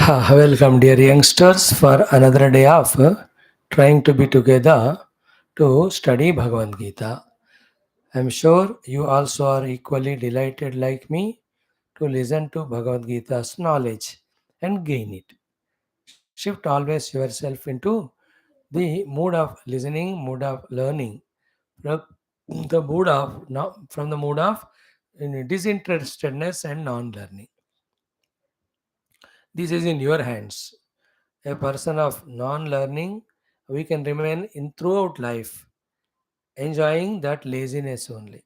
Welcome, dear youngsters, for another day of trying to be together to study Bhagavad Gita. I'm sure you also are equally delighted, like me, to listen to Bhagavad Gita's knowledge and gain it. Shift always yourself into the mood of listening, mood of learning, from the mood of from the mood of disinterestedness and non-learning. This is in your hands. A person of non-learning, we can remain in throughout life, enjoying that laziness only.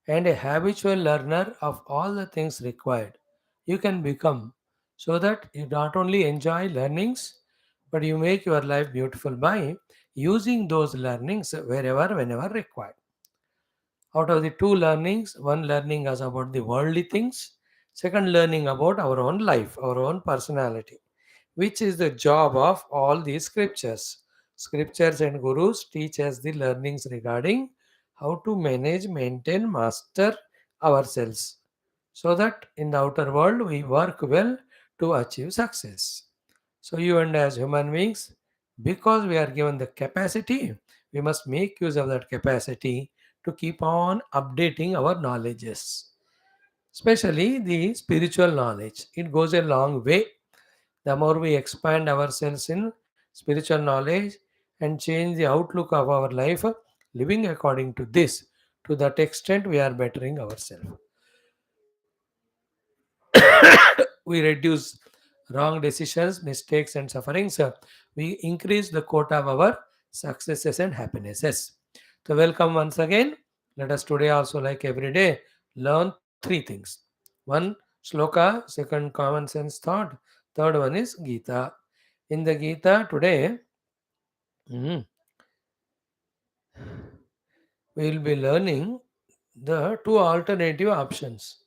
And a habitual learner of all the things required, you can become, so that you not only enjoy learnings, but you make your life beautiful by using those learnings wherever, whenever required. Out of the two learnings, one learning is about the worldly things, second learning about our own life, our own personality, which is the job of all these scriptures. Scriptures and gurus teach us the learnings regarding how to manage, maintain, master ourselves, so that in the outer world we work well to achieve success. So, you and as human beings, because we are given the capacity, we must make use of that capacity to keep on updating our knowledges, especially the spiritual knowledge. It goes a long way. The more we expand ourselves in spiritual knowledge and change the outlook of our life, living according to this, to that extent we are bettering ourselves. We reduce wrong decisions, mistakes, and sufferings. We increase the quota of our successes and happinesses. So, welcome once again. Let us today also, like every day, learn three things. One, shloka; second, common sense thought; third one is Gita. In the Gita today, we will be learning the two alternative options.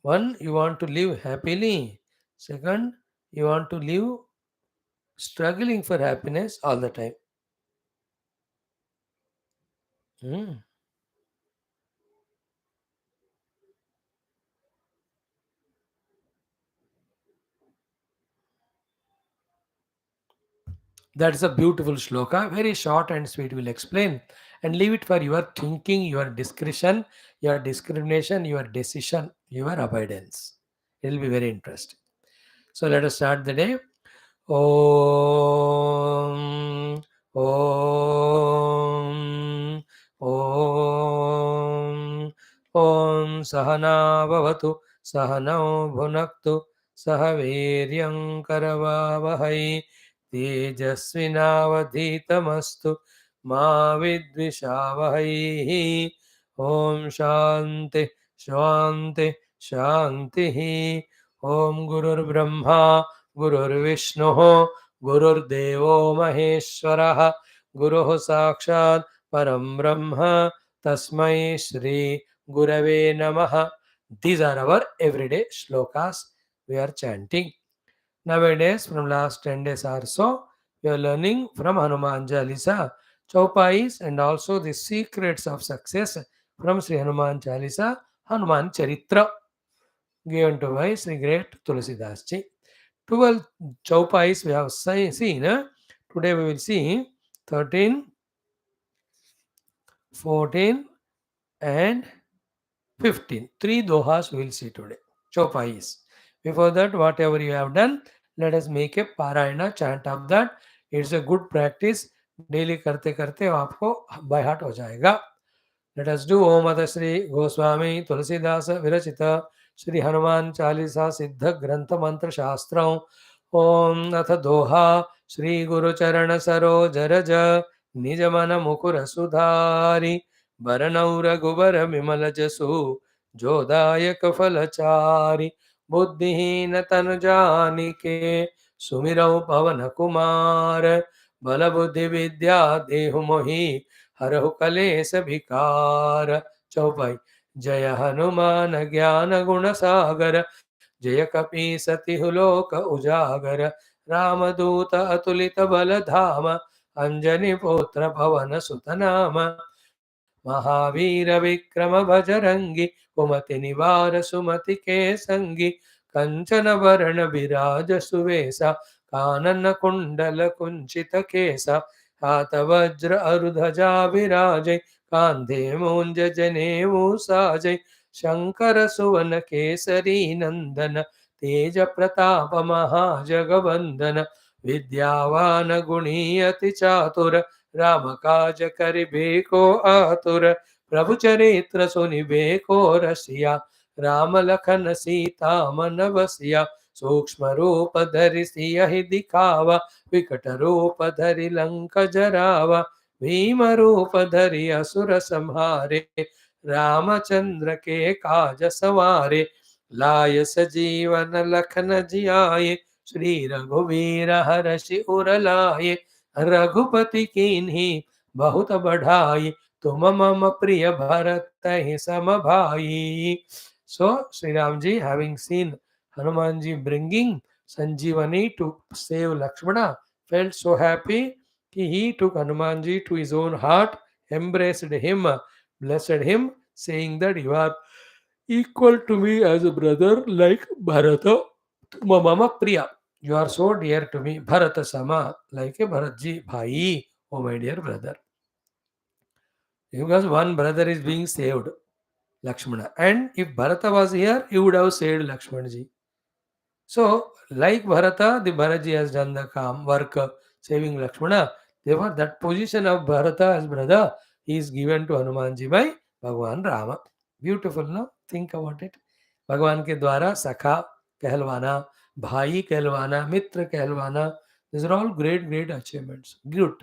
One, you want to live happily. Second, you want to live struggling for happiness all the time. Hmm. That is a beautiful shloka, very short and sweet. Will explain and leave it for your thinking, your discretion, your discrimination, your decision, your avoidance. It will be very interesting. So let us start the day. Om Om Om Om Sahana Bhavatu Sahanao Bhunaktu Sahaviryam Karavavahai Tejasvinavadhitamastu Ma Vidvishavahai. Om Shanti Shanti Shanti. Om Gurur Brahma गुरुर्विष्णुः गुरुर्देवो महेश्वरः गुरुः साक्षात् परं ब्रह्म तस्मै Shri gurave namaha. These are our everyday shlokas we are chanting. Nowadays, from last 10 days or so, we are learning from Hanuman Chalisa, Chaupais, and also the secrets of success from Sri Hanuman Chalisa, Hanuman Charitra, given to by Sri Great Tulsidas Ji. 12 chaupais we have seen. Today we will see 13, 14, and 15. Three dohas we will see today. Chaupais. Before that, whatever you have done, let us make a parayana chant of that. It's a good practice. Daily करते करते आपको by heart हो जाएगा. Let us do Om Ata Shri Goswami Tulsidas Virachita Shri Hanuman Chalisa Siddha Grantha Mantra Shastram. Om Atha Doha Shri Guru Charana Saro Jaraja Nijamana Mukura Sudhari Baranau Raghubara Mimala Jasu Jodayak Falachari Buddhihina Tanujanike Sumirau Pavana Kumar Bala Buddhi Vidya Dehu Mohi हरहु कलेश विकार. चौपाई. जय हनुमान ज्ञान गुण सागर जय कपी सतिहु लोक उजागर रामदूत अतुलित बल धाम अंजनी पुत्र पवन सुत नाम महावीर विक्रम भजरंगी कुमति निवार सुमति के संगी कंचन वरण विराज सुवेश कानन कुंडल कुंचित केश हाथ वज्र अरुध्वजा विराजय कांधे मूंज जनेऊ साजय शंकर सुवन केसरी नंदन तेज प्रताप महाजगवंदन विद्यावान गुणी अति चातुर राम काज करिबे को आतुर प्रभु चरित्र सुनिबे को रसिया राम लखन सीता मन बसिया सूक्ष्म रूप धरि सियहि दिखावा विकट रूप धरि लंक जरावा भीम रूप धरि असुर संहारे रामचंद्र के काज सवारे लाय सजीवन लखन जियाए श्री रघुवीर हर्षि उर लाए रघुपति कीन्ही बहुत बढ़ाई तुम मम प्रिय भरत ही सम भाई. So Sri Ramji, having seen Hanumanji bringing Sanjeevani to save Lakshmana, felt so happy. He took Hanumanji to his own heart, embraced him, blessed him, saying that you are equal to me as a brother, like Bharata. Tuma mama priya. You are so dear to me, Bharata sama, like a Bharatji, bhai, oh my dear brother. Because one brother is being saved, Lakshmana. And if Bharata was here, he would have saved Lakshmanaji. So, like Bharata, the Bharaji has done the work saving Lakshmana. Therefore, that position of Bharata as brother is given to Hanumanji by Bhagwan Rama. Beautiful, no? Think about it. भगवान के द्वारा सखा कहलवाना, भाई कहलवाना, मित्र कहलवाना, these are all great achievements. Good.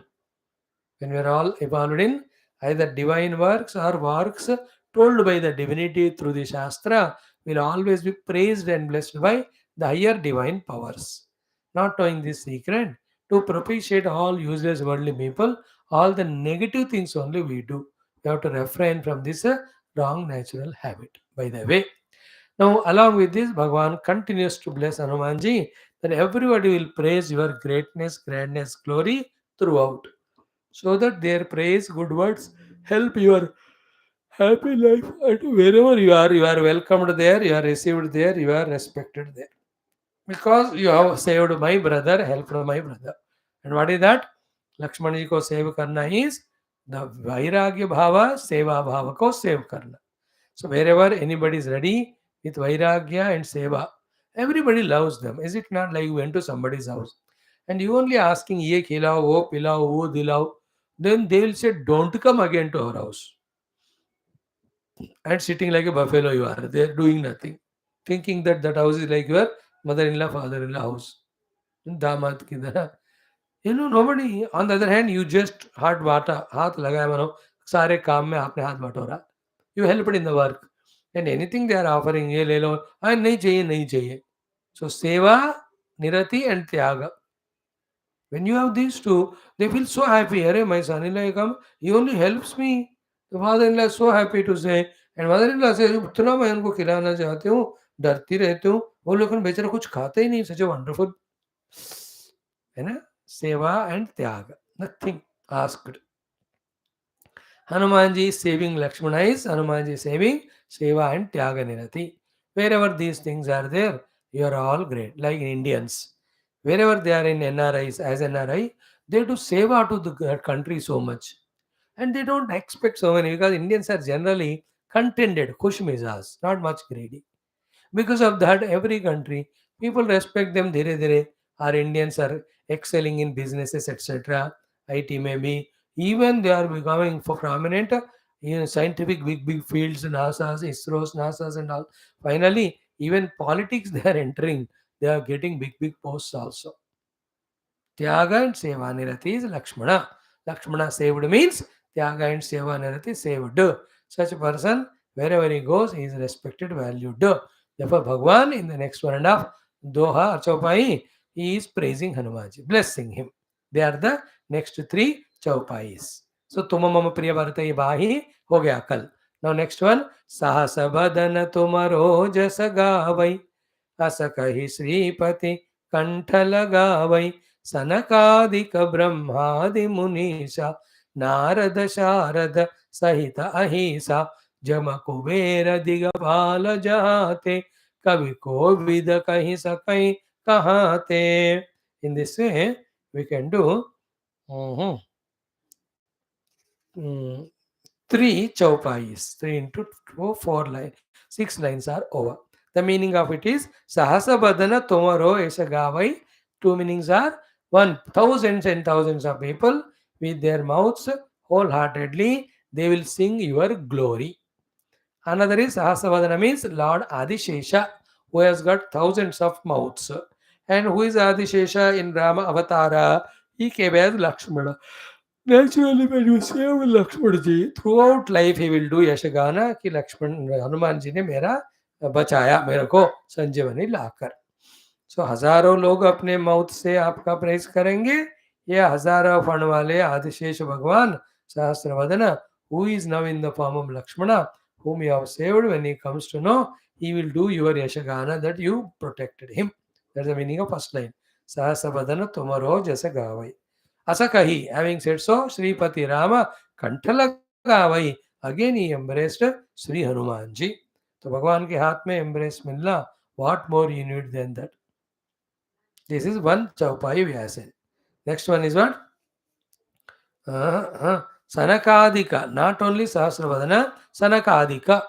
When we are all involved in either divine works or works told by the divinity through the Shastra, will always be praised and blessed by the higher divine powers. Not knowing this secret, to propitiate all useless worldly people, all the negative things only we do. We have to refrain from this wrong natural habit. By the way, now along with this, Bhagavan continues to bless Hanumanji that everybody will praise your greatness, grandness, glory throughout so that their praise, good words help your happy life. And wherever you are welcomed there, you are received there, you are respected there. Because you have saved my brother, helped my brother. And what is that? Lakshman ji ko save karna is the Vairagya Bhava, Seva Bhava ko save karna. So wherever anybody is ready with Vairagya and Seva, everybody loves them. Is it not like you went to somebody's house and you only asking, ye khilao, wo pilao, wo dilao, then they will say, don't come again to our house. And sitting like a buffalo you are, they are doing nothing. Thinking that that house is like your mother-in-law, father-in-law house. Damat ki तरह. You know, nobody. On the other hand, you just हाथ बांटा, हाथ लगाया मानो सारे काम में आपने हाथ बटोरा. You helped in the work. And anything they are offering, ये ले लो, हाँ नहीं चाहिए, नहीं चाहिए. So सेवा, nirati and त्याग. When you have these two, they feel so happy. Arey, my son-in-law come, he only helps me. The father-in-law is so happy to say. And mother-in-law says, उतना मैं उनको खिलाना चाहती हूँ, डरती रहती हूँ, वो लोग बेचारा कुछ खाते ही नहीं. Such a wonderful, है ना? सेवा and त्याग. Nothing asked. Hanumanji is saving Lakshmana is Hanumanji is saving Seva and Tyaga Nirati. Wherever these things are there, you are all great. Like Indians, wherever they are in NRIs, as NRI, they do Seva to the country so much. And they don't expect so many because Indians are generally contented, khush mizaj, not much greedy. Because of that, every country, people respect them dire dire. Our Indians are excelling in businesses, etc. IT maybe. Even they are becoming for prominent in scientific big fields, NASA's, ISRO's, NASA's and all. Finally, even politics they are entering. They are getting big posts also. Tyaga and Seva Nirati is Lakshmana. Lakshmana saved means Tyaga and Seva Nirati saved. Such a person, wherever he goes, he is respected, valued. Therefore, Bhagwan in the next one and a half Doha Chaupai, he is praising Hanumanji, blessing him. They are the next three Chaupais. So, Tuma Mama Priya Bharata Bahi ho gaya kal. Now, next one, Sahasa Badana Tumaro Jasa Gavai, Asa Kahi Sripati Kantha Lagavai, सनकादिक ब्रह्मादि मुनीषा नारद शारद सहित अहिसा जम कुबेर दिगपाल जाते कवि को with कहीं सकई कहाते. In this way, we can do mhm, mm, three chaupais. 3 into 2, 4 lines. 6 lines are over. The meaning of it is Sahasa Badana Tomaro Esagavai. Two meanings are one, thousands and thousands of people with their mouths wholeheartedly, they will sing your glory. Another is Sahasravadana means Lord Adishesha, who has got thousands of mouths. And who is Adishesha in Rama Avatara? He came as Lakshmana. Naturally, when you save Lakshmana ji, throughout life he will do Yashagana कि लक्ष्मण हनुमान जी ने मेरा बचाया मेरे को संजीवनी लाकर. सो हजारों लोग अपने mouth से आपका प्रेज करेंगे. ये हजारों फण वाले आदिशेष भगवान सहस्रवदन who is now in the form of Lakshmana, whom you have saved, when he comes to know, he will do your Yashagana that you protected him. That's the meaning of first line. Sahasravadana tumaro jasa gavai. Asa kahi, having said so, Sripati Rama kantha lagavai. Again he embraced Sri Hanuman ji. तो भगवान के हाथ में embrace मिलना, what more you need than that. This is one chaupai we have said. Next one is what? Sanakadika. Not only Sahasravadana, Sanakadika.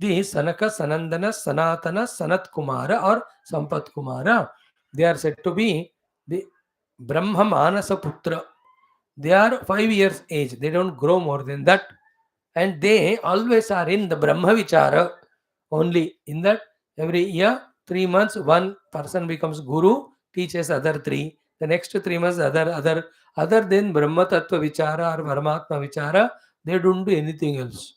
The Sanaka, Sanandana, Sanatana, Sanat Kumara or Sampat Kumara. They are said to be the Brahma Manasa Putra. They are 5 years age. They don't grow more than that. And they always are in the Brahma Vichara only. In that, every year, 3 months, one person becomes Guru, teaches other three. The next 3 months, other than Brahma Tattva Vichara or Paramatma Vichara, they don't do anything else.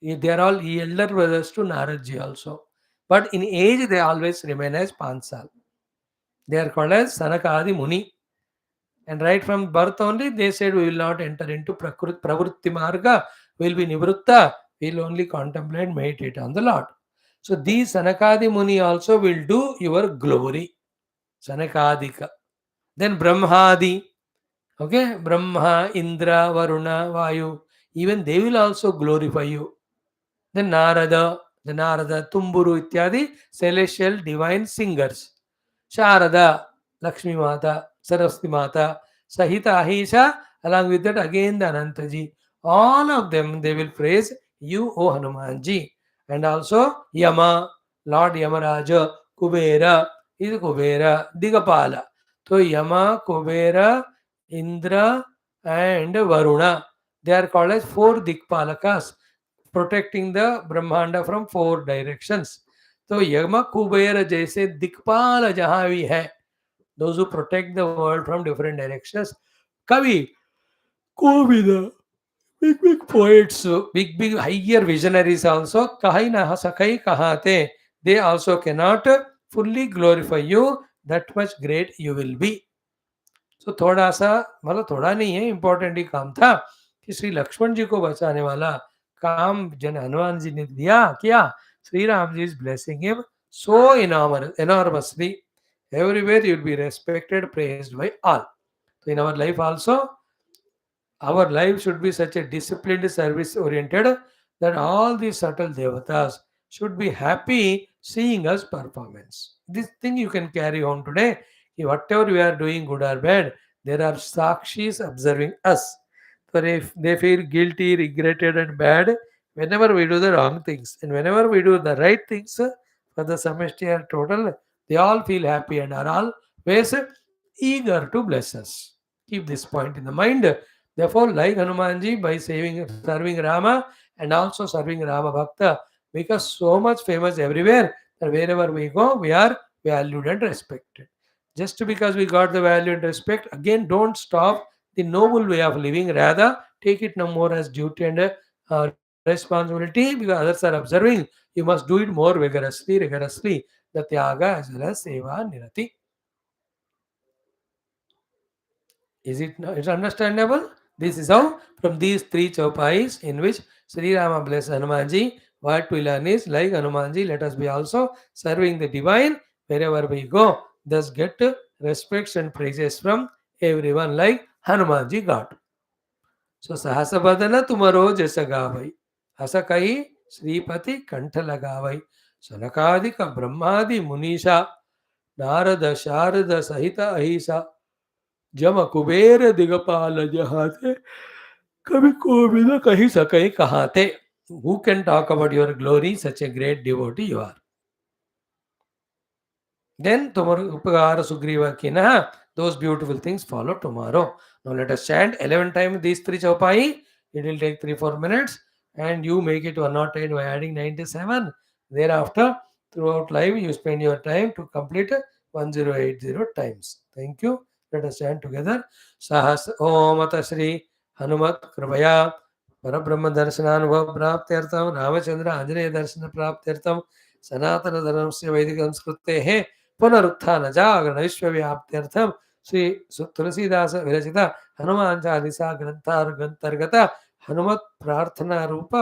They are all elder brothers to Naradji also. But in age, they always remain as Pansal. They are called as Sanakadi Muni. And right from birth only, they said, we will not enter into Pravrutti Marga, we will be Nivrutta, we will only contemplate, meditate on the Lord. So these Sanakadi Muni also will do your glory. Sanakadika. Then Brahmadi. Okay, Brahma, Indra, Varuna, Vayu. Even they will also glorify you. Then Narada, Tumburu, Ityadi, celestial divine singers. Sharada, Lakshmi Mata, Saraswati Mata, Sahita Ahisha, along with that again the Anantaji. All of them, they will praise you, O Hanumanji. And also Yama, Lord Yamaraja, Kubera, is Kubera, Digapala. So Yama, Kubera, Indra, and Varuna. They are called as 4 Dikpalakas, protecting the Brahmanda from 4 directions. तो यम कुबेर जैसे दिक्पाल जहां भी है, those who protect the world from different directions, कवि Kovind, big poets, big higher visionaries also, कहीं ना सकै कहाते, they also cannot fully glorify you, that much great you will be. तो थोड़ा सा, मतलब थोड़ा नहीं है, इंपॉर्टेंट ही काम था कि श्री लक्ष्मण जी को बचाने वाला काम जन हनुमान जी ने दिया किया. Sri Ram ji is blessing him so enormously. Everywhere you will be respected, praised by all. So in our life also, our life should be such a disciplined, service oriented, that all these subtle devatas should be happy seeing us performance. This thing you can carry on today. Whatever we are doing, good or bad, there are sakshis observing us. For if they feel guilty, regretted, and bad whenever we do the wrong things, and whenever we do the right things for the samashti or total, they all feel happy and are always eager to bless us. Keep this point in the mind. Therefore, like Hanumanji, by serving Rama and also serving Rama Bhakta, because so much famous everywhere that wherever we go, we are valued and respected. Just because we got the value and respect, again, don't stop the noble way of living. Rather, take it no more as duty and responsibility, because others are observing. You must do it more rigorously, the Tyaga as well as Seva Nirati. Is it it's understandable? This is how from these 3 chaupais in which Sri Rama bless Hanumanji, what we learn is like Hanumanji, let us be also serving the divine wherever we go. Thus get respects and praises from everyone like Hanumanji got. So Sahasabadana tumaro jasa gavai. Asa kai Sripati kantha lagavai. सनकादिक ब्रह्मादि मुनीषा नारद शारद सहित अहिसा जम कुबेर दिगपाल जहाते कभी कोविद कही सके कहाते. Who can talk about your glory? Such a great devotee you are. Then tomorrow Upagara Sugriva Kina, those beautiful things follow tomorrow. Now let us chant 11 times these three chaupai. It will take 3-4 minutes and you make it 108 by adding 97. Thereafter, throughout life, you spend your time to complete 1080 times. Thank you. Let us chant together. Sahas Om Shri Hanumat Kripaya Parabrahma Darshananubhav Praptyartham Ramachandra Anjaneya Darshana Praptyartham Sanatana Dharmasya Vedic Sanskrute पुनरुत्थान जागरण विश्वव्याप्त्यर्थम श्री तुलसीदास विरचित हनुमान चालीसा ग्रंथांतर्गत हनुमत प्रार्थना रूप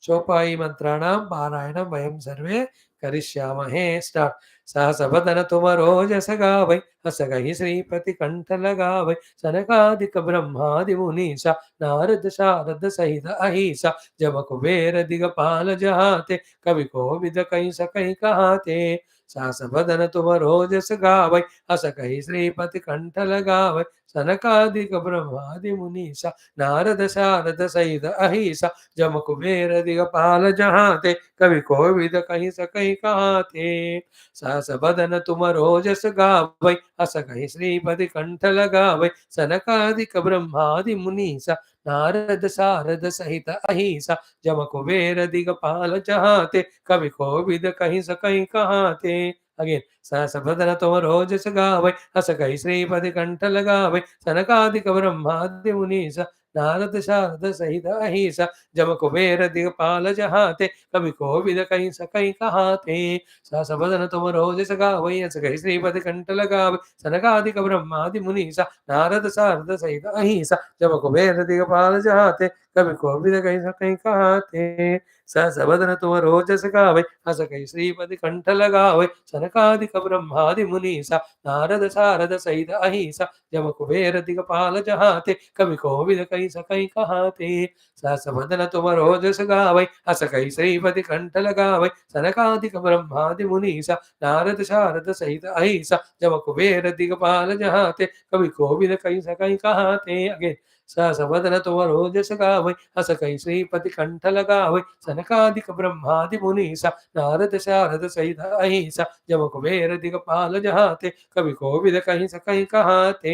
चौपाई मंत्राणाम पारायणम वयम सर्वे करिष्यामहे. Start. सहसवदन तुम Rojas गावै हस गहि श्रीपति कंठ लगावै सनकादिक ब्रह्मादि मुनीसा नारद शारद सहित अहिसा जब कुबेर दिगपाल जहाते कवि कोविद कहि सकहि कहाते. सास बदन तुम रोजस गावै हस कहि श्रीपति कंठ लगावै सनकादिक ब्रह्मादि मुनीसा नारद शारद सहित अहिसा जम कुबेर दिगपाल जहाते कवि कोविद कहि सकहि कहाते. सास बदन तुम रोजस गावै हस कहि श्रीपति कंठ लगावै सनकादिक ब्रह्मादि मुनीसा नारद शारद सहित अहिसा जम कुबेर दिगपाल जहाते कवि कोविद कहि सकहि कहाते. अगेन. सहस बदन तुम रोजस गावै हस कहि श्रीपति कंठ लगावै सनकादिक ब्रह्मादि मुनीसा नारद शारद सहित अहिसा जम कुबेर दिगपाल जहाते कवि कोविद कहि सकहि कहाते. सहस बदन तुम रोजस गावै हस कहि श्रीपति कंठ लगावै सनकादिक ब्रह्मादि मुनीसा नारद शारद सहित अहिसा जम कुबेर दिगपाल जहाते कवि कोविद कहि सकहि कहाते. सहस बदन तुम रोजस गावै हस कहि श्रीपति कंठ लगावै सनकादिक ब्रह्मादि मुनीसा नारद शारद सहित अहिसा जम कुबेर दिगपाल जहाते कवि कोविद कहि सकहि कहाते. सहस बदन तुम रोजस गावै हस कहि श्रीपति कंठ लगावै सनकादिक ब्रह्मादि मुनीसा नारद शारद सहित अहिसा जम कुबेर दिगपाल जहाते कवि कोविद कहि सकहि कहाते. अगेन. सहस बदन तुम रोजस गावै हस कहि श्रीपति कंठ लगावै सनकादिक ब्रह्मादि मुनीसा नारद शारद सहित अहिसा जम कुबेर दिगपाल जहाते कवि कोविद कहि सकहि कहाते.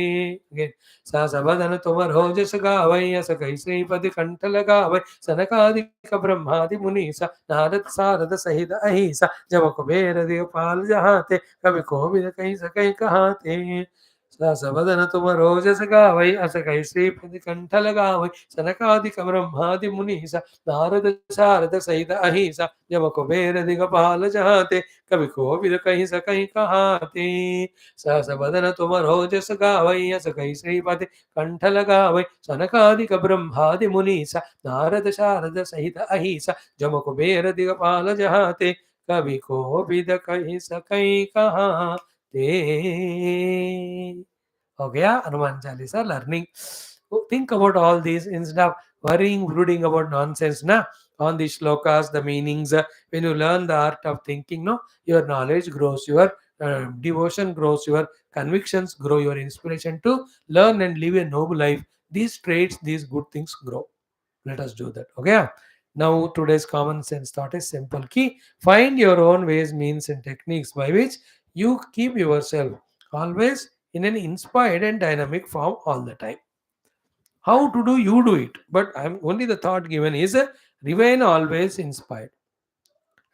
सहस बदन तुम रोजस गावै हस कहि श्रीपति कंठ लगावै सनकादिक ब्रह्मादि मुनीसा नारद शारद सहित अहिसा जम कुबेर दिगपाल जहाते कवि कोविद कहि सकहि कहाते. सहस बदन तुम रोजस गावै हस कहि श्रीपति कंठ लगावै सनकादिक ब्रह्मादि मुनीसा नारद शारद सहित अहिसा जम कुबेर दिगपाल जहाते कवि कोविद कहि सकहि कहाते. सहस बदन तुम रोजस गावै हस कहि श्रीपति कंठ लगावै सनकादिक ब्रह्मादि मुनीसा नारद शारद सहित अहिसा जम कुबेर दिगपाल जहाते कवि कोविद कहि सकहि कहाते. हो गया Hanuman Chalisa learning. Think about all these instead of worrying, brooding about nonsense, na, on the shlokas, the meanings. When you learn the art of thinking, no, your knowledge grows, your devotion grows, your convictions grow, your inspiration to learn and live a noble life. These traits, these good things grow. Let us do that. Okay. Now today's common sense thought is simple. Key. Find your own ways, means, and techniques by which you keep yourself always in an inspired and dynamic form all the time. How to do you do it, but I'm only the thought given is remain always inspired.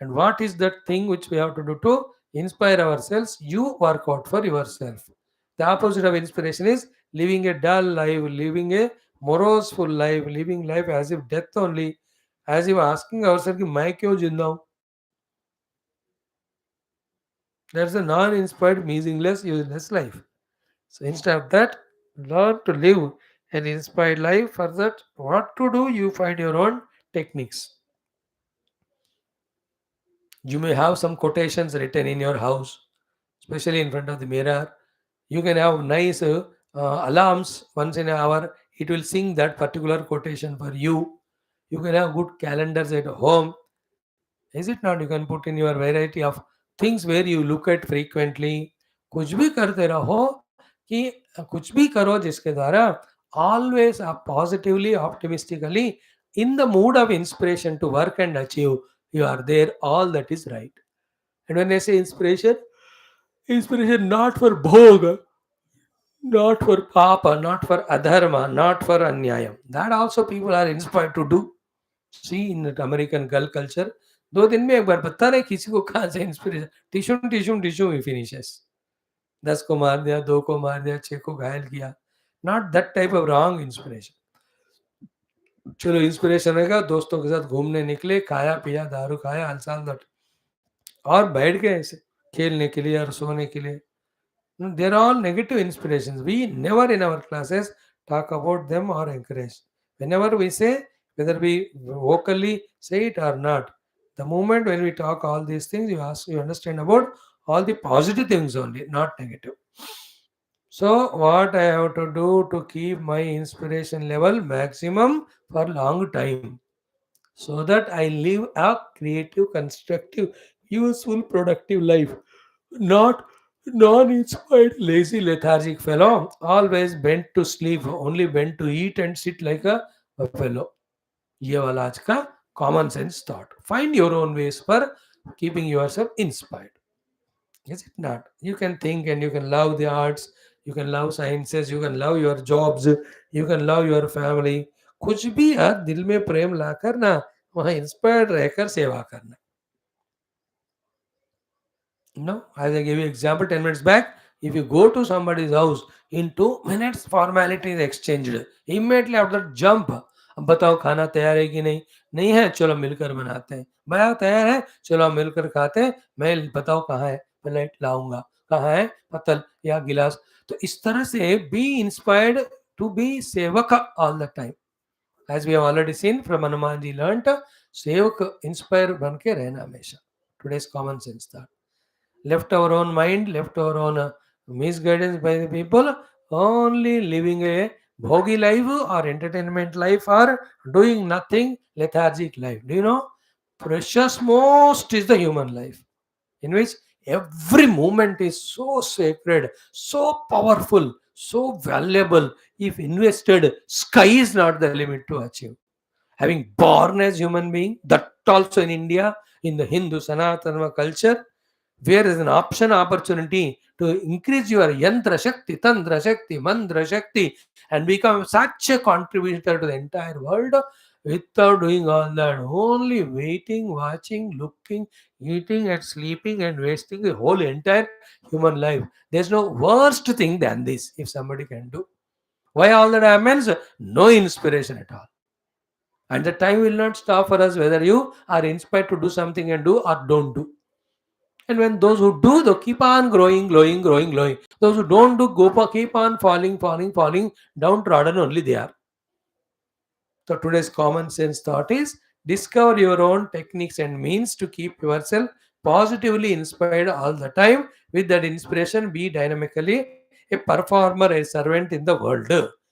And what is that thing which we have to do to inspire ourselves? You work out for yourself. The opposite of inspiration is living a dull life, living a moroseful life, living life as if death only, as if asking ourselves, "कि मैं क्यों जिंदा हूं?" That's a non-inspired, meaningless, useless life. So instead of that, learn to live an inspired life. For that, what to do, you find your own techniques. You may have some quotations written in your house, especially in front of the mirror. You can have nice alarms once in an hour. It will sing that particular quotation for you. You can have good calendars at home. Is it not? You can put in your variety of things where you look at frequently. कुछ भी करते रहो कि कुछ भी करो जिसके द्वारा always are positively, optimistically in the mood of inspiration to work and achieve. You are there, all that is right. And when I say inspiration, inspiration not for bhog, not for papa, not for adharma, not for anyayam. That also people are inspired to do. See in the American girl culture, 2 दिन में एक बार पता नहीं किसी को कहाँ से inspiration, tissue ही finishes, 10 को मार दिया, 2 को मार दिया, 6 को घायल किया. Not that type of wrong inspiration. चलो इंस्पिरेशन रहेगा, दोस्तों के साथ घूमने निकले, खाया पिया, दारू खाया, अलसाल दट, और बैठ गए ऐसे खेलने के लिए और सोने के लिए. They're all negative inspirations. We never in our classes talk about them or encourage. Whenever we say, whether we vocally say it or not, the moment when we talk all these things, you understand about all the positive things only, not negative. So, what I have to do to keep my inspiration level maximum for long time, so that I live a creative, constructive, useful, productive life, not non-inspired, lazy, lethargic fellow, always bent to sleep, only bent to eat and sit like a buffalo. ये वाला आज का common sense thought. Find your own ways for keeping yourself inspired. Is it not? You can think and you can love the arts, you can love sciences, you can love your jobs, you can love your family. कुछ भी यार दिल में प्रेम लाकर ना वहाँ inspired रहकर सेवा करना. No, as I gave you example 10 minutes back, if you go to somebody's house, in 2 minutes formality is exchanged. Immediately after jump. अब बताओ खाना तैयार है कि नहीं? नहीं है, चलो मिलकर बनाते हैं. भैया तैयार है, चलो हम मिलकर खाते हैं. मैं बताओ कहाँ है, प्लेट लाऊंगा. कहाँ है पतल या गिलास. तो इस तरह से बी इंस्पायर्ड टू बी सेवक all the time. As we have already seen from Hanuman ji learnt, सेवक इंस्पायर बन के रहना हमेशा. Today's common sense thought. Left our own mind, left our own misguidance by the people, only living a bhogi life or entertainment life or doing nothing, lethargic life. Do you know? Precious most is the human life, in which every moment is so sacred, so powerful, so valuable. If invested, sky is not the limit to achieve. Having born as human being, that also in India, in the Hindu Sanatana culture, where is an option opportunity to increase your yantra shakti, tantra shakti, mantra shakti, and become such a contributor to the entire world without doing all that, only waiting, watching, looking, eating and sleeping and wasting the whole entire human life. There's no worst thing than this if somebody can do. Why all that happens? No inspiration at all. And the time will not stop for us whether you are inspired to do something and do or don't do. And when those who do, they keep on growing, glowing, growing, glowing. Those who don't do, keep on falling, falling, falling, downtrodden only they are. So today's common sense thought is discover your own techniques and means to keep yourself positively inspired all the time. With that inspiration, be dynamically a performer, a servant in the world.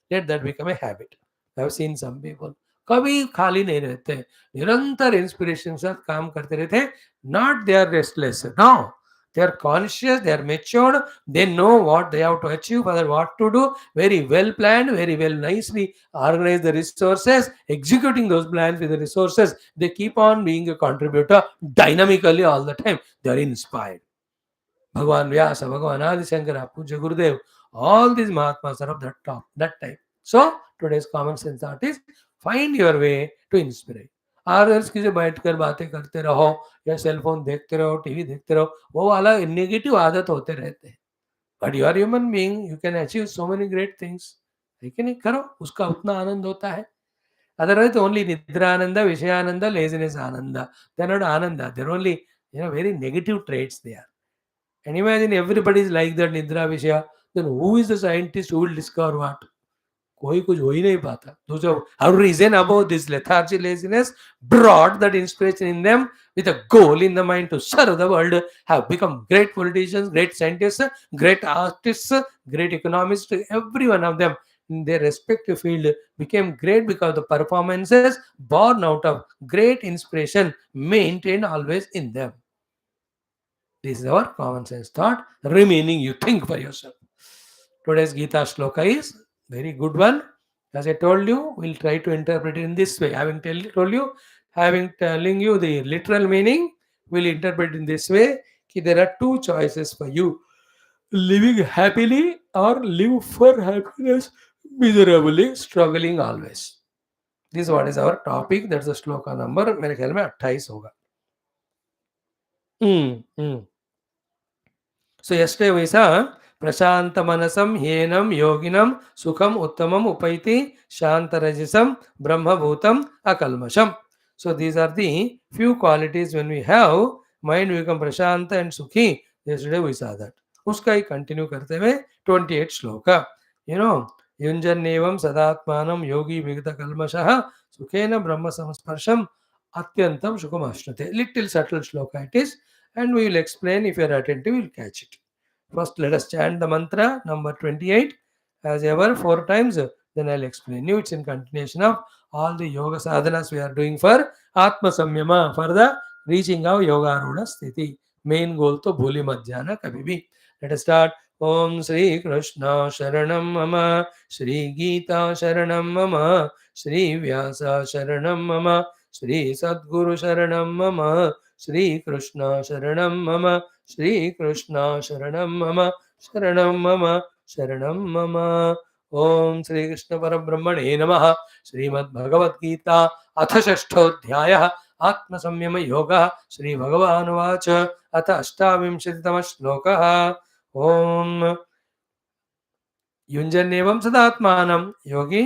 Let that become a habit. I have seen some people. कभी खाली नहीं रहते, निरंतर inspiration के साथ काम करते रहते हैं. Not they are restless. No, they are conscious, they are matured, they know what they have to achieve, what to do, very well planned, very well nicely organize the resources, executing those plans with the resources. They keep on being a contributor dynamically all the time. They are inspired. Bhagwan Vyasa, Bhagwan Adi Shankara, Puja Gurudev, all these Mahatmas are of that type. So today's common sense thought is find your way to inspire. Others किसी बैठ कर बातें करते रहो या cell phone देखते रहो, TV देखते रहो, वो वाला नेगेटिव आदत होते रहते हैं. But you are human being, you can achieve so many great things. लेकिन नहीं करो, उसका उतना आनंद होता है. अदरवाइज ओनली निद्रा आनंद, विषयानंद, लेजीनेस आनंद, दे आर नॉट आनंद, they are only very negative traits they are. And imagine everybody is like that Nidra Vishya, then who is the scientist who will discover what? कोई कुछ हो ही नहीं पाता. Those who have reason about this lethargy, laziness, brought that inspiration in them with a goal in the mind to serve the world, have become great politicians, great scientists, great artists, great economists, every one of them in their respective field became great because the performances born out of great inspiration maintained always in them. This is our common sense thought. Remaining, you think for yourself. Today's Gita shloka is very good one. As I told you, we'll try to interpret it in this way. Told you, having telling you the literal meaning, we'll interpret in this way. Ki there are two choices for you: living happily or live for happiness miserably, struggling always. This is what is our topic. That's the shloka number. मेरे ख्याल में 28 होगा. Hmm. So yesterday we saw Prashanta Manasam Yenam Yoginam Sukham Uttamam Upaiti Shantarajisam Brahma Bhutam Akalmasham. So these are the few qualities when we have mind we become Prashanta and Sukhi. Yesterday we saw that. उसका ही continue करते हुए 28 shloka. You know, युंजन्नेवं सदात्मानं योगी विगत कल्मषः सुखेन ब्रह्म संस्पर्शम अत्यंतम सुखम अश्नुते. Little subtle shloka it is, and we will explain. If you are attentive, you will catch it. First, let us chant the mantra number 28 as ever 4 times. Then I'll explain you. It's in continuation of all the yoga sadhanas we are doing for Atma Samyama, for the reaching of Yoga Aruna Sthiti. Main goal to bhuli mat jana kabhi bhi. Let us start. Om Shri Krishna Sharanam Mama, Shri Geetha Sharanam Mama, Shri Vyasa Sharanam Mama, Shri Sadguru Sharanam Mama, Shri Krishna Sharanam Mama, Shri Krishna Sharanam Mama, Sharanam Mama, Sharanam Mama. Om Shri Krishna Parabrahmane Namaha. Srimad Bhagavad Gita Atha Shashthodhyayah Atma Samyama Yoga. Shri Bhagavan Vacha Atha Ashtavimshatitama Shlokaha. Om युञ्जन्नेवं सदात्मानं योगी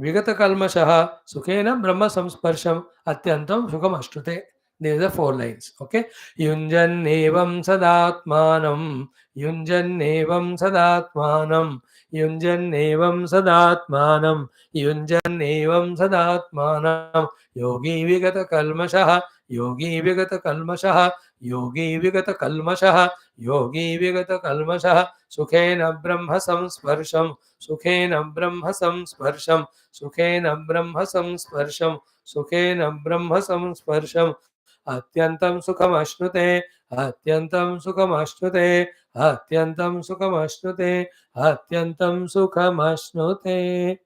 विगतकल्मषः सुखेन ब्रह्म संस्पर्शम अत्यंतं सुखम अश्नुते. These are the 4 lines. Okay. युञ्जन्नेवं सदात्मानं युञ्जन्नेवं सदात्मानं युञ्जन्नेवं सदात्मानं युञ्जन्नेवं सदात्मानं योगी विगतकल्मषः योगी विगतकल्मषः योगी विगतकल्मषः योगी विगतकल्मषः सुखेन ब्रह्म संस्पर्शम सुखेन ब्रह्म संस्पर्शम सुखेन ब्रह्म संस्पर्शम सुखेन ब्रह्म संस्पर्शम अत्यंतं सुखमश्नुते अत्यंतं सुखमश्नुते अत्यंतं सुखमश्नुते अत्यंतं सुखमश्नुते.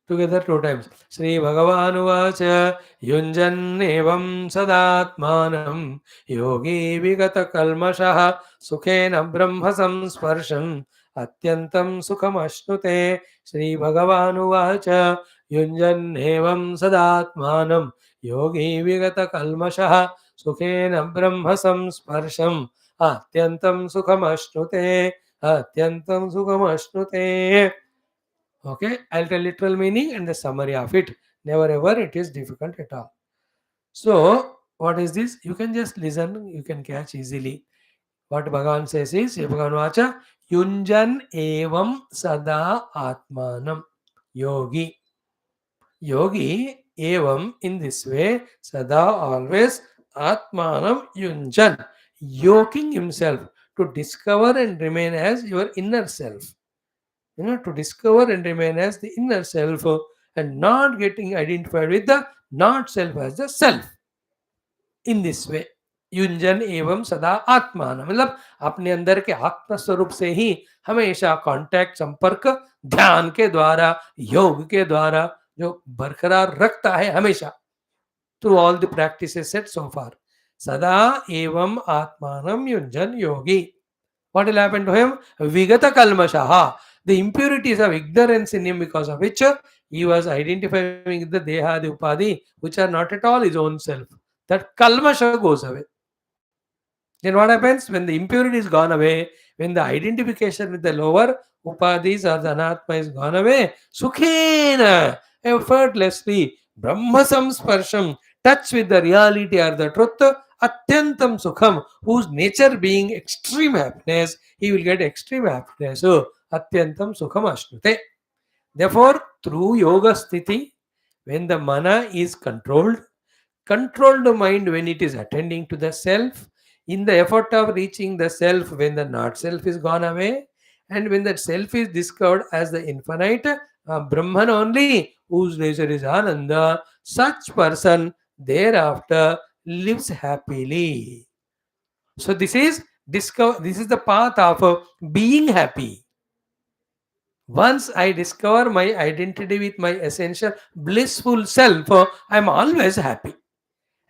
Together 2 times. Sri Bhagavanuvacha Yunjannevam Sadatmanam Yogi Vigata Kalmashaha Sukhena Brahma Samsparsham Atyantam Sukhamashnute. Sri Bhagavanuvacha Yunjannevam Sadatmanam Yogi Vigata Kalmashaha Sukhena Brahma Samsparsham Atyantam Sukhamashnute Atyantam Sukhamashnute. Okay, I'll tell literal meaning and the summary of it. Never ever it is difficult at all. So, what is this? You can just listen, you can catch easily. What Bhagavan says is, Bhagavan Vacha, Yunjan evam sada atmanam. Yogi. Yogi evam, in this way, sada always, atmanam yunjan. Yoking himself to discover and remain as your inner self. To discover and remain as the inner self and not getting identified with the not self as the self. In this way, युंजन एवं सदा आत्मान, मतलब अपने अंदर के आत्म स्वरूप से ही हमेशा कांटेक्ट संपर्क ध्यान के द्वारा योग के द्वारा जो बरकरार रखता है हमेशा through all the practices said so far. Sada evam atmanam yunjan yogi. What will happen to him? Vigata kalmashaha. The impurities of ignorance in him, because of which he was identifying with the deha, the upadi, which are not at all his own self. That kalmasha goes away. Then what happens? When the impurity is gone away, when the identification with the lower upadis or the anatma is gone away, sukhena, effortlessly, brahma samsparsham, touch with the reality or the truth, atyantam sukham, whose nature being extreme happiness, he will get extreme happiness. So, atyantam sukham ashnute. Therefore, through yoga sthiti, when the mana is controlled mind when it is attending to the self, in the effort of reaching the self when the not self is gone away, And when that self is discovered as the infinite Brahman only, whose nature is Ananda, such person thereafter lives happily. So this is discover. This is the path of being happy. Once I discover my identity with my essential blissful self, I'm always happy.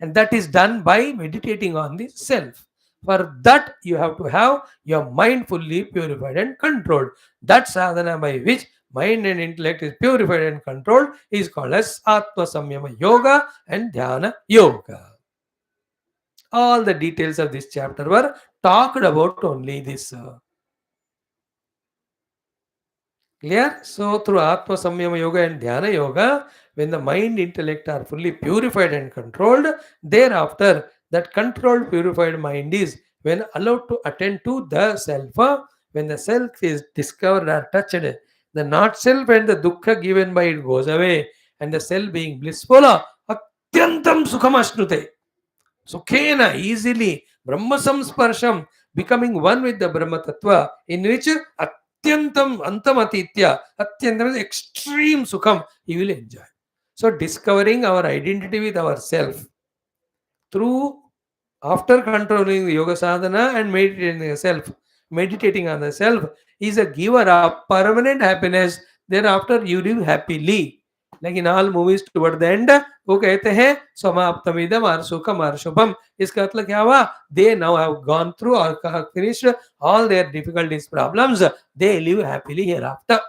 And that is done by meditating on the self. For that, you have to have your mind fully purified and controlled. That sadhana by which mind and intellect is purified and controlled is called as Atma Samyama Yoga and Dhyana Yoga. All the details of this chapter were talked about only this. Clear? So, through Atma Samyama Yoga and Dhyana Yoga, when the mind, intellect are fully purified and controlled, thereafter, that controlled, purified mind is when allowed to attend to the self. When the self is discovered or touched, the not self and the dukkha given by it goes away, and the self being blissful, atyantam sukhamashnute. Sukhena, easily, Brahma Samsparsham, becoming one with the Brahma Tattva, in which Atyantam Antamatitya, Atyantam is extreme Sukham, he will enjoy. So, discovering our identity with ourself through after controlling the yoga sadhana and meditating on the self is a giver of permanent happiness. Thereafter, you live happily. Like in all movies toward the end, वो कहते हैं समाप्तमिदम और सुखम और शुभम. इसका मतलब क्या हुआ? They now have gone through or finished all their difficulties, problems. They live happily hereafter.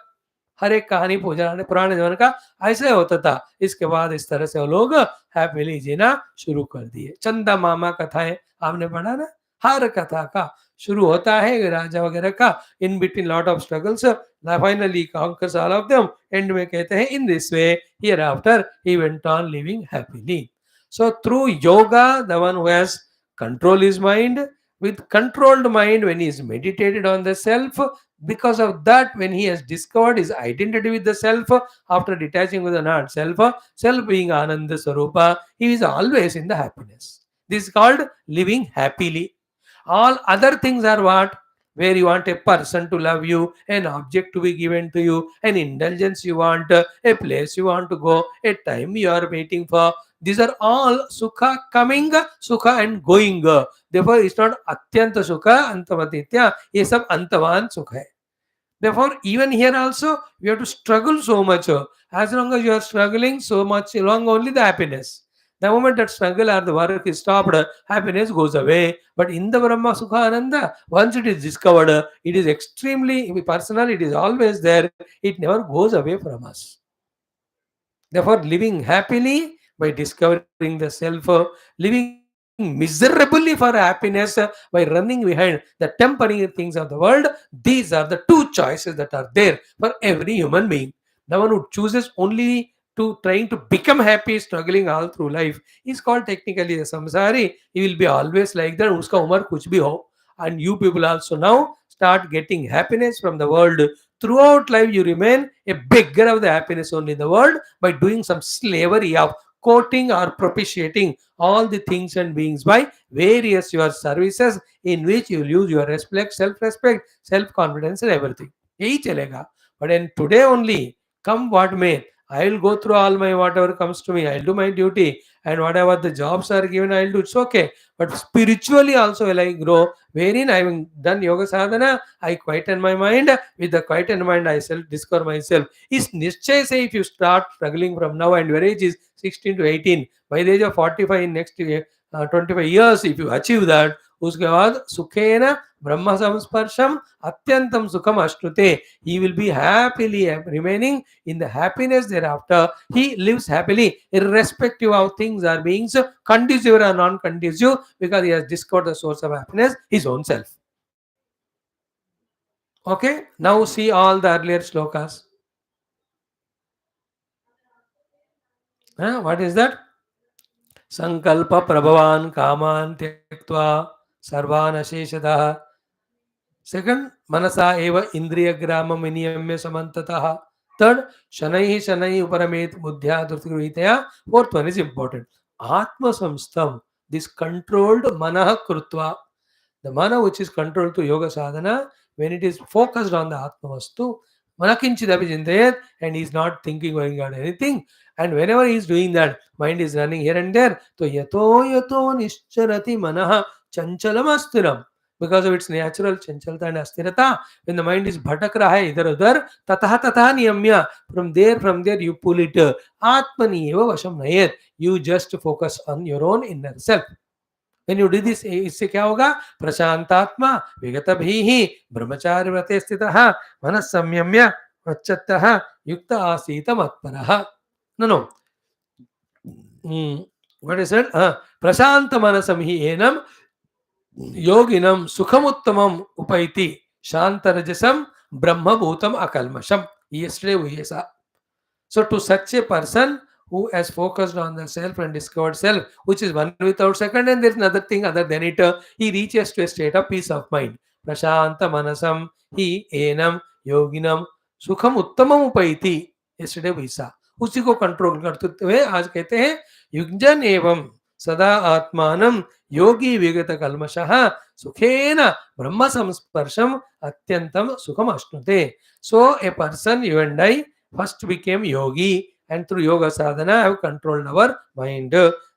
हर एक कहानी पुराने जमाने का ऐसे होता था. इसके बाद इस तरह से वो लोग हैप्पीली जीना शुरू कर दिए. चंदा मामा कथाएं आपने पढ़ा ना. हर कथा का शुरू होता है राजा वगैरह का, in between lot of struggles, finally conquers all of them. And में कहते हैं in this way here after he went on living happily. So through yoga, the one who has control his mind, with controlled mind, when he is meditated on the self, because of that, when he has discovered his identity with the self, after detaching with the not self, self being Ananda Sarupa, he is always in the happiness. This is called living happily. All other things are what? Where you want a person to love you, an object to be given to you, an indulgence you want, a place you want to go, a time you are waiting for. These are all sukha coming, sukha and going. Therefore, it's not atyanta sukha, antamatitya. ये सब अंतवान सुख है. Therefore, even here also, we have to struggle so much. As long as you are struggling so much, long only the happiness. The moment that struggle or the work is stopped, happiness goes away. But in the Brahma Sukha Ananda, once it is discovered, it is extremely personal, it is always there, it never goes away from us. Therefore, living happily by discovering the self, living miserably for happiness by running behind the temporary things of the world, these are the two choices that are there for every human being. The one who chooses only to trying to become happy, struggling all through life, is called technically a samsari. He will be always like that. Uska umar kuch bhi ho. And you people also now start getting happiness from the world. Throughout life, you remain a beggar of the happiness only in the world by doing some slavery of courting or propitiating all the things and beings by various your services, in which you lose your respect, self-respect, self-confidence and everything. यही चलेगा. But in today only, come what may, I will go through all my whatever comes to me. I'll do my duty, and whatever the jobs are given, I'll do. It's okay. But spiritually also will I grow, wherein I have done yoga sadhana, I quieten my mind. With the quietened mind, I self discover myself. Is Nischay say if you start struggling from now and your age is 16 to 18, by the age of 45 in next year, 25 years, if you achieve that, उसके बाद सुखेन ब्रह्म संस्पर्शम अत्यंतम सुखम अश्नुते. He will be happily remaining in the happiness thereafter. He lives happily irrespective of things or beings conducive or non-conducive, because he has discovered the source of happiness, his own self. Okay, now see all the earlier shlokas. What is that? संकल्प प्रभवान कामान त्यक्त्वा सर्वान अशेषतः. Second, मनसा एव इंद्रिय ग्राम विनियम्य समन्ततः. Third, शनैः शनैः उपरमेत बुद्ध्या धृतगृहीतया. Fourth one is important. Atma samstam, this controlled manah krutva. The mana which is controlled to yoga sadhana, when it is focused on the Atma Vastu, Manakinchidapi Chintayat, and he is not thinking going on anything. And whenever he is doing that, mind is running here and there. So yato yato nischarati manaha chanchalam astiram. Because of its natural chanchalta and astirata, when the mind is bhatak raha hai idhar udhar, tatah tatah niyamya. From there you pull it. Atmani eva vasham nayet. You just focus on your own inner self. When you do this, इससे क्या होगा? प्रशांतात्मा विगत भीहि ब्रह्मचारि व्रते स्थितः मनः संयम्य मच्चत्तः युक्त आसीत मत्परः. No. What is it? प्रशांत मनसं हि एनं योगिनं सुखमुत्तमम् उपैति शांतरजसं ब्रह्मभूतम् अकल्मषम्. Yesterday we saw. So to such a person who has focused on the self and discovered self, which is one without second, and there is another thing other than it, he reaches to a state of peace of mind. Prashanta manasam hi enam yoginam sukham uttamam upaiti. Yesterday we saw. उसी को control करते हुए आज कहते हैं युग्जन एवं सदा आत्मानं योगी विगत कल्मषः सुखेन ब्रह्म संस्पर्शम अत्यंतम सुखम अश्नुते. So a person, you and I, first became yogi, and through yoga sadhana have controlled our mind.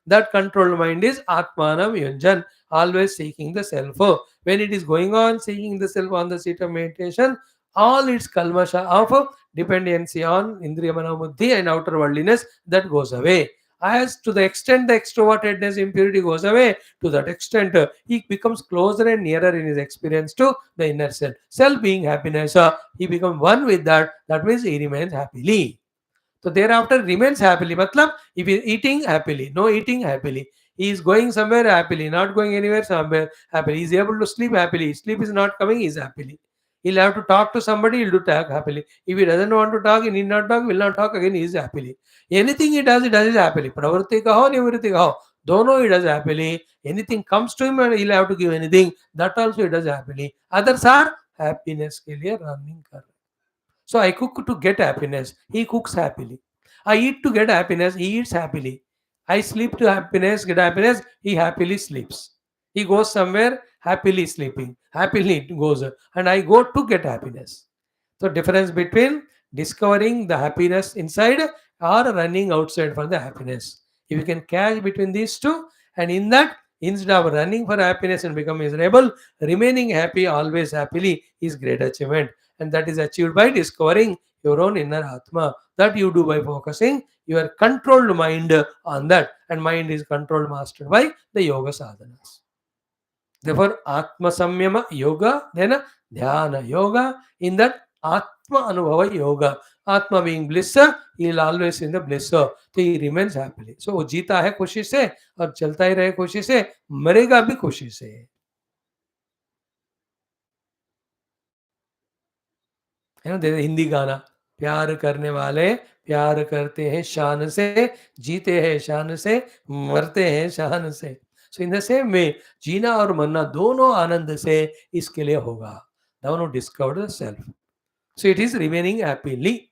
That controlled mind is atmanam yunjan, always seeking the self. When it is going on seeking the self on the seat of meditation, all its kalmasha of dependency on indriya manobuddhi and outer worldliness, that goes away. As to the extent the extrovertedness, impurity goes away, to that extent he becomes closer and nearer in his experience to the inner self. Self being happiness, he becomes one with that. That means he remains happily. So thereafter remains happily. Matlab, if he is eating happily, no eating happily. He is going somewhere happily, not going anywhere somewhere happily. He is able to sleep happily. Sleep is not coming, he is happily. He'll have to talk to somebody, he'll do talk happily. If he doesn't want to talk, he need not talk, will not talk again, he is happily. Anything he does it happily. Pravritti ka ho, nivritti ka ho. Dono he does happily. Anything comes to him and he'll have to give anything. That also he does happily. Others are happiness ke liye running kar. So I cook to get happiness. He cooks happily. I eat to get happiness. He eats happily. I sleep to happiness, get happiness. He happily sleeps. He goes somewhere happily sleeping. Happily goes. And I go to get happiness. So difference between discovering the happiness inside or running outside for the happiness. If you can catch between these two, and in that, instead of running for happiness and become miserable, remaining happy always happily is great achievement. And that is achieved by discovering your own inner Atma. That you do by focusing your controlled mind on that. And mind is controlled, mastered by the yoga sadhanas. Therefore, Atma Samyama Yoga, then Dhyana Yoga. In that, Atma Anubhava Yoga. Atma being bliss, he will always in the bliss. So he remains happily. So वो जीता है खुशी से और चलता ही रहे खुशी से, मरेगा भी खुशी से. है ना, हिंदी गाना, प्यार करने वाले प्यार करते हैं शान से, जीते हैं शान से, मरते हैं शान से. सो इन द सेम वे, जीना और मरना दोनों आनंद से इसके लिए होगा. दोनों discover the self. So it is remaining happily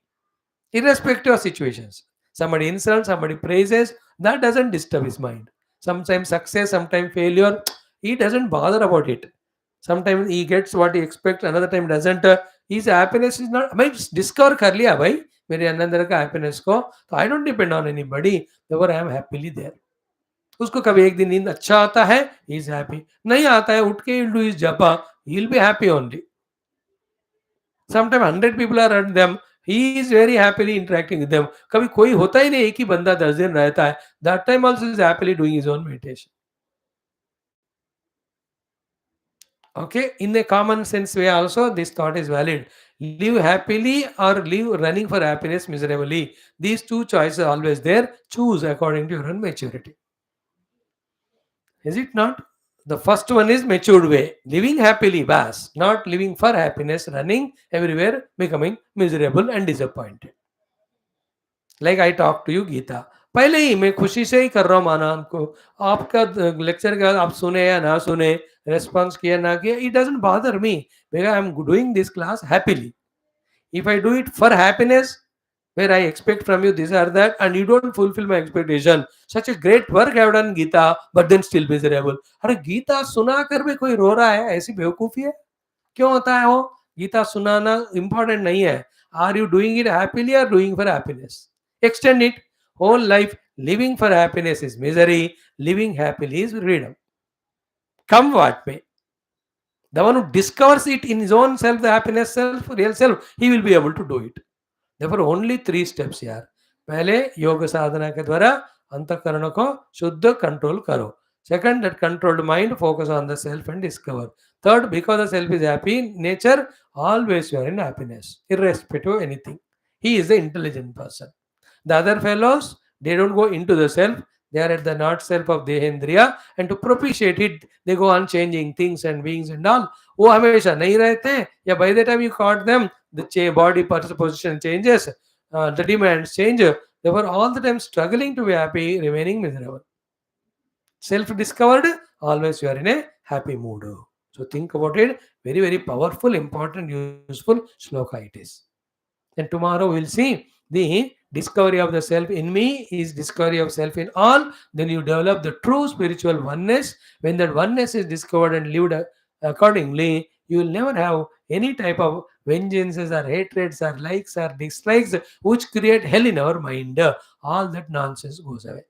irrespective of situations. Somebody insults, somebody praises, that doesn't disturb his mind. Sometimes success, sometimes failure, he doesn't bother about it. Sometimes he gets what he expects, another time doesn't. His happiness is not. मैं discover कर लिया भाई मेरे अंदर का happiness को, तो I don't depend on anybody. Therefore I am happily there. उसको कभी एक दिन नींद अच्छा आता है, he is happy. नहीं आता है, उठ के he'll do his japa, he'll be happy only. Sometimes 100 people are around them, he is very happily interacting with them. कभी कोई होता ही नहीं, एक ही बंदा 10 दिन रहता है. That time also is happily doing his own meditation. Okay, in a common sense way also, this thought is valid. Live happily or live running for happiness miserably. These two choices are always there. Choose according to your own maturity. Is it not? The first one is matured way. Living happily, bas. Not living for happiness, running everywhere, becoming miserable and disappointed. Like I talk to you, Geetha. पहले ही मैं खुशी से ही कर रहा हूँ माना को. आपका लेक्चर के बाद आप सुने या ना सुने, रेस्पॉन्स किया ना किया, it doesn't bother me because I am doing this class happily. If I do it for happiness, where I expect from you this or that, and you don't fulfill my expectation, such a great work I have done, Geetha, but then still miserable. अरे गीता सुना कर भी कोई रो रहा है, ऐसी बेवकूफी है? क्यों होता है वो? गीता सुनाना इंपॉर्टेंट नहीं है. Are you doing it happily और doing for happiness? Extend it. Whole life living for happiness is misery, living happily is freedom. Come what may. The one who discovers it in his own self, the happiness self, real self, he will be able to do it. Therefore, only 3 steps यार. पहले योग साधना के द्वारा अंतःकरण को शुद्ध control करो. Second, that controlled mind focus on the self and discover. Third, because the self is happy in nature, always you are in happiness, irrespective of anything. He is the intelligent person. The other fellows, they don't go into the self. They are at the not self of Dehendriya, and to propitiate it, they go on changing things and beings and all. वो हमेशा नहीं रहते, या by the time you caught them, the body position changes, the demands change. They were all the time struggling to be happy, remaining miserable. Self-discovered, always you are in a happy mood. So think about it. Very, very powerful, important, useful shloka it is. And tomorrow we'll see the discovery of the self in me is discovery of self in all. Then you develop the true spiritual oneness. When that oneness is discovered and lived accordingly, you will never have any type of vengeances or hatreds or likes or dislikes which create hell in our mind. All that nonsense goes away.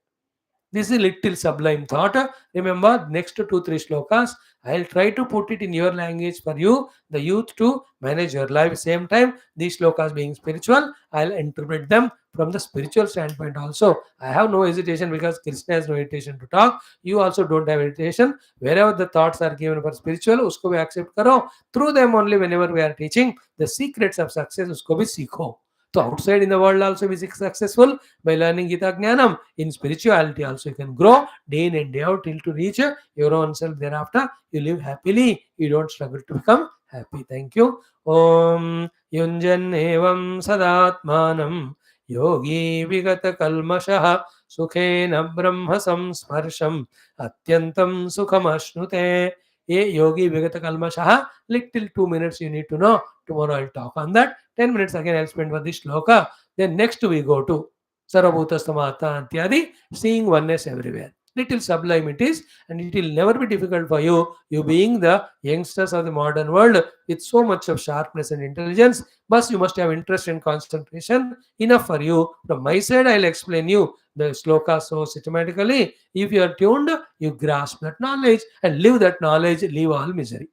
This is a little sublime thought. Remember, next 2-3 shlokas, I'll try to put it in your language for you, the youth, to manage your life. Same time, these shlokas being spiritual, I'll interpret them from the spiritual standpoint also. I have no hesitation because Krishna has no hesitation to talk. You also don't have hesitation. Wherever the thoughts are given for spiritual, usko bhi accept karo. Through them only, whenever we are teaching, the secrets of success, usko bhi sikho. So outside in the world also be successful by learning Gita Jnanam. In spirituality also you can grow day in and day out till to reach your own self. Thereafter you live happily. You don't struggle to become happy. Thank you. Om Yunjan Evam Sadatmanam Yogi Vigata Kalmashaha Sukhena Brahma Samsparsham Atyantam Sukhamashnute. A yogi Vigata Kalmashaha. Little 2 minutes you need to know. Tomorrow I'll talk on that. 10 minutes again I'll spend for this shloka. Then next we go to Sarvabhuta Samata Antyadi, seeing oneness everywhere. Little sublime it is, and it will never be difficult for you. You being the youngsters of the modern world with so much of sharpness and intelligence, but you must have interest and concentration enough for you. From my side, I'll explain you the sloka so systematically. If you are tuned, you grasp that knowledge and live that knowledge, leave all misery.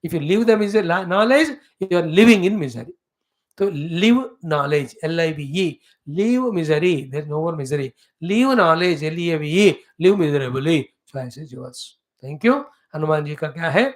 If you live the knowledge, you are living in misery. So live knowledge, Live, live misery, there's no more misery. Live knowledge, Live, live miserably. Choice is yours. Thank you. Hanuman ji का क्या है?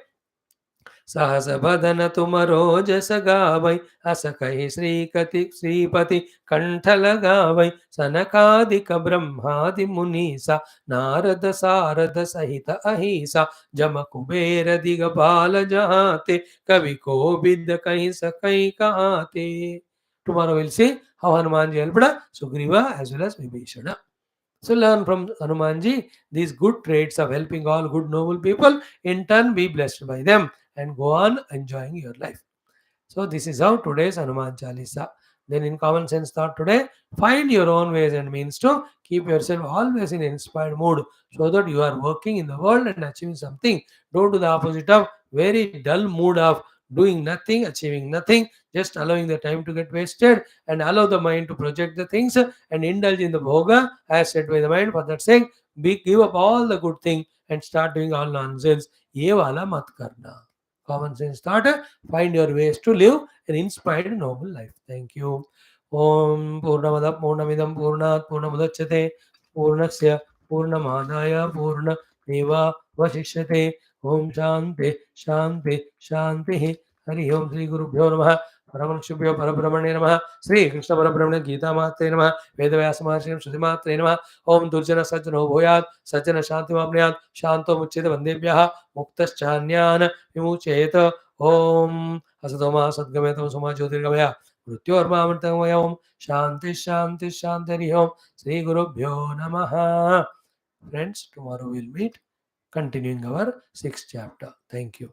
सहस बदन तुम Rojas गावै, अस कहि श्रीपति कंठ लगावै, सनकादिक ब्रह्मादि मुनीसा, नारद सारद सहित अहिसा, जम कुबेर दिगपाल जहाते, कवि कोविद कहि सकई कहाते. Tomorrow we'll see how Hanumanji helped Sugriva as well as Vibhishana. So learn from Hanumanji these good traits of helping all good noble people. In turn, be blessed by them and go on enjoying your life. So this is how today's Hanuman Chalisa. Then in common sense thought today, find your own ways and means to keep yourself always in inspired mood so that you are working in the world and achieving something. Don't do the opposite of very dull mood of doing nothing, achieving nothing, just allowing the time to get wasted and allow the mind to project the things and indulge in the bhoga as said by the mind. For that sake, give up all the good thing and start doing all nonsense. Ye wala mat karna. Common sense thought, find your ways to live an inspired noble life. Thank you. Om Purnamada Purnamidam Purnat Purnamudachyate Purnasya Purnamadaya Purna Deva Vashishyate. Om Shanti Shanti Shanti. Hari Om Sri Guru Bhyo Namaha. Paramanshubhyo Parabrahmane Namaha. Sri Krishna Parabrahmane Geetha Matre Namaha. Vedavyasa Mahashim Shruti Matre Namaha. Om Durjana Sajjano Bhoyat Sajjana Shanti Vapnayat Shanto Mucchete Vandebhyaha Muktaschanyan Vimuchet. Om Asatoma Sadgametam Soma Jyotirgamaya Mrityormamritamaya. Om Shanti Shanti Shanti Hari Om Sri Guru Bhyo Namaha. Friends, tomorrow we'll meet continuing our 6th chapter. Thank you.